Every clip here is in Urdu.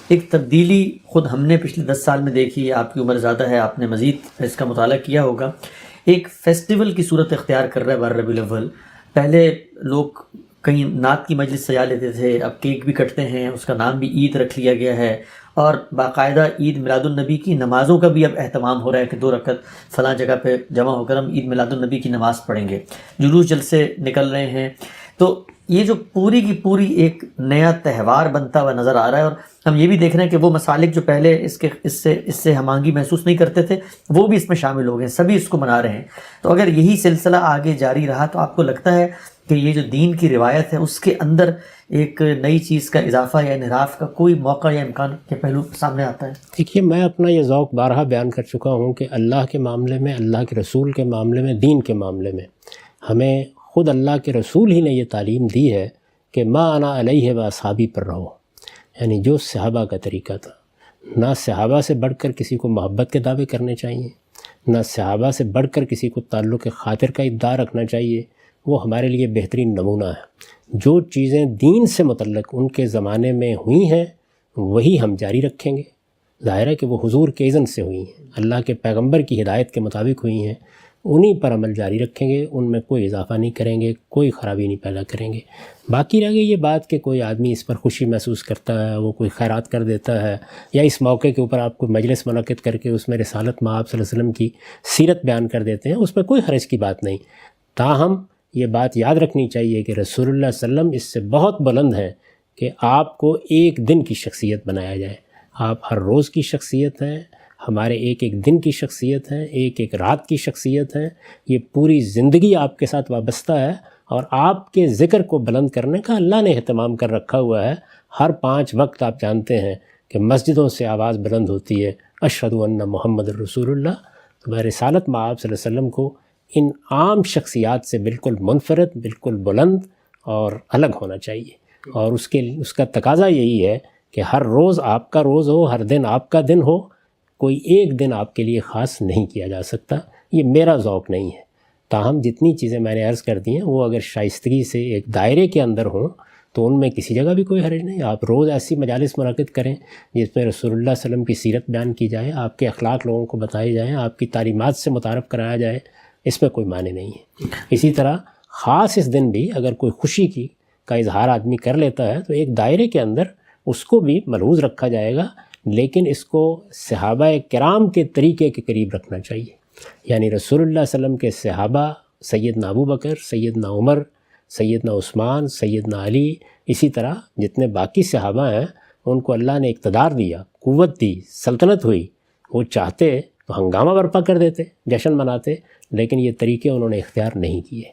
ایک تبدیلی خود ہم نے پچھلے 10 سال میں دیکھی. آپ کی عمر زیادہ ہے، آپ نے مزید اس کا مطالعہ کیا ہوگا. ایک فیسٹیول کی صورت اختیار کر رہا ہے بارہ ربیع الاول. پہلے لوگ کہیں نعت کی مجلس سجا لیتے تھے، اب کیک بھی کٹتے ہیں، اس کا نام بھی عید رکھ لیا گیا ہے، اور باقاعدہ عید میلاد النبی کی نمازوں کا بھی اب اہتمام ہو رہا ہے کہ 2 رکعت فلاں جگہ پہ جمع ہو کر ہم عید میلاد النبی کی نماز پڑھیں گے. جلوس جلسے نکل رہے ہیں. تو یہ جو پوری کی پوری ایک نیا تہوار بنتا ہوا نظر آ رہا ہے، اور ہم یہ بھی دیکھ رہے ہیں کہ وہ مسالک جو پہلے اس سے ہم آہنگی محسوس نہیں کرتے تھے وہ بھی اس میں شامل ہو گئے، سبھی اس کو منا رہے ہیں. تو اگر یہی سلسلہ آگے جاری رہا تو آپ کو لگتا ہے کہ یہ جو دین کی روایت ہے اس کے اندر ایک نئی چیز کا اضافہ یا انحراف کا کوئی موقع یا امکان کے پہلو سامنے آتا ہے؟ دیکھیے، میں اپنا یہ ذوق بارہا بیان کر چکا ہوں کہ اللہ کے معاملے میں، اللہ کے رسول کے معاملے میں، دین کے معاملے میں ہمیں خود اللہ کے رسول ہی نے یہ تعلیم دی ہے کہ ما انا علیہ و اصحابی پر رہو. یعنی جو صحابہ کا طریقہ تھا، نہ صحابہ سے بڑھ کر کسی کو محبت کے دعوے کرنے چاہیے، نہ صحابہ سے بڑھ کر کسی کو تعلق خاطر کا ادعا رکھنا چاہیے. وہ ہمارے لیے بہترین نمونہ ہے. جو چیزیں دین سے متعلق ان کے زمانے میں ہوئی ہیں وہی ہم جاری رکھیں گے. ظاہر ہے کہ وہ حضور کے اذن سے ہوئی ہیں، اللہ کے پیغمبر کی ہدایت کے مطابق ہوئی ہیں، انہی پر عمل جاری رکھیں گے، ان میں کوئی اضافہ نہیں کریں گے، کوئی خرابی نہیں پیدا کریں گے. باقی رہ گئی یہ بات کہ کوئی آدمی اس پر خوشی محسوس کرتا ہے، وہ کوئی خیرات کر دیتا ہے، یا اس موقع کے اوپر آپ کو مجلس منعقد کر کے اس میں رسالت مآب صلی اللہ علیہ وسلم کی سیرت بیان کر دیتے ہیں، اس میں کوئی حرج کی بات نہیں. تاہم یہ بات یاد رکھنی چاہیے کہ رسول اللہ صلی اللہ علیہ وسلم اس سے بہت بلند ہے کہ آپ کو ایک دن کی شخصیت بنایا جائے. آپ ہر روز کی شخصیت ہیں، ہمارے ایک ایک دن کی شخصیت ہیں، ایک ایک رات کی شخصیت ہیں. یہ پوری زندگی آپ کے ساتھ وابستہ ہے، اور آپ کے ذکر کو بلند کرنے کا اللہ نے اہتمام کر رکھا ہوا ہے. ہر 5 وقت آپ جانتے ہیں کہ مسجدوں سے آواز بلند ہوتی ہے، اشہد ان محمد الرسول اللہ. تو میں رسالت مآب صلی اللہ علیہ وسلم کو ان عام شخصیات سے بالکل منفرد، بالکل بلند اور الگ ہونا چاہیے. اور اس کا تقاضا یہی ہے کہ ہر روز آپ کا روز ہو، ہر دن آپ کا دن ہو، کوئی ایک دن آپ کے لیے خاص نہیں کیا جا سکتا. یہ میرا ذوق نہیں ہے. تاہم جتنی چیزیں میں نے عرض کر دی ہیں وہ اگر شائستگی سے ایک دائرے کے اندر ہوں تو ان میں کسی جگہ بھی کوئی حرج نہیں. آپ روز ایسی مجالس منعقد کریں جس میں رسول اللہ صلی اللہ علیہ وسلم کی سیرت بیان کی جائے، آپ کے اخلاق لوگوں کو بتائے جائیں، آپ کی تعلیمات سے متعارف کرایا جائے، اس میں کوئی معنی نہیں ہے. اسی طرح خاص اس دن بھی اگر کوئی خوشی کا اظہار آدمی کر لیتا ہے تو ایک دائرے کے اندر اس کو بھی ملحوظ رکھا جائے گا، لیکن اس کو صحابہ کرام کے طریقے کے قریب رکھنا چاہیے. یعنی رسول اللہ صلی اللہ علیہ وسلم کے صحابہ سیدنا ابو بکر، سیدنا عمر، سیدنا عثمان، سیدنا علی، اسی طرح جتنے باقی صحابہ ہیں ان کو اللہ نے اقتدار دیا، قوت دی، سلطنت ہوئی. وہ چاہتے تو ہنگامہ برپا کر دیتے، جشن مناتے، لیکن یہ طریقے انہوں نے اختیار نہیں کیے.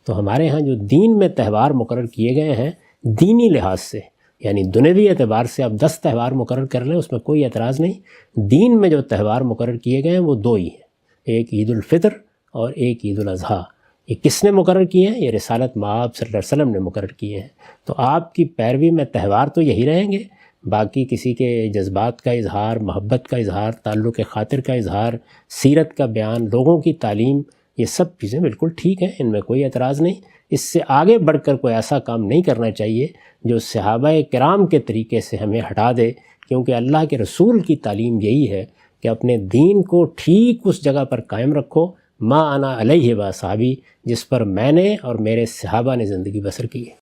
تو ہمارے ہاں جو دین میں تہوار مقرر کیے گئے ہیں دینی لحاظ سے، یعنی دنیوی اعتبار سے آپ 10 تہوار مقرر کر لیں، اس میں کوئی اعتراض نہیں. دین میں جو تہوار مقرر کیے گئے ہیں وہ 2 ہی ہیں، ایک عید الفطر اور ایک عید الاضحیٰ. یہ کس نے مقرر کیے ہیں؟ یہ رسالت مآب صلی اللہ علیہ وسلم نے مقرر کیے ہیں. تو آپ کی پیروی میں تہوار تو یہی رہیں گے. باقی کسی کے جذبات کا اظہار، محبت کا اظہار، تعلق خاطر کا اظہار، سیرت کا بیان، لوگوں کی تعلیم، یہ سب چیزیں بالکل ٹھیک ہیں، ان میں کوئی اعتراض نہیں. اس سے آگے بڑھ کر کوئی ایسا کام نہیں کرنا چاہیے جو صحابہ کرام کے طریقے سے ہمیں ہٹا دے، کیونکہ اللہ کے رسول کی تعلیم یہی ہے کہ اپنے دین کو ٹھیک اس جگہ پر قائم رکھو، ما انا علیہ و اصحابی، جس پر میں نے اور میرے صحابہ نے زندگی بسر کی ہے.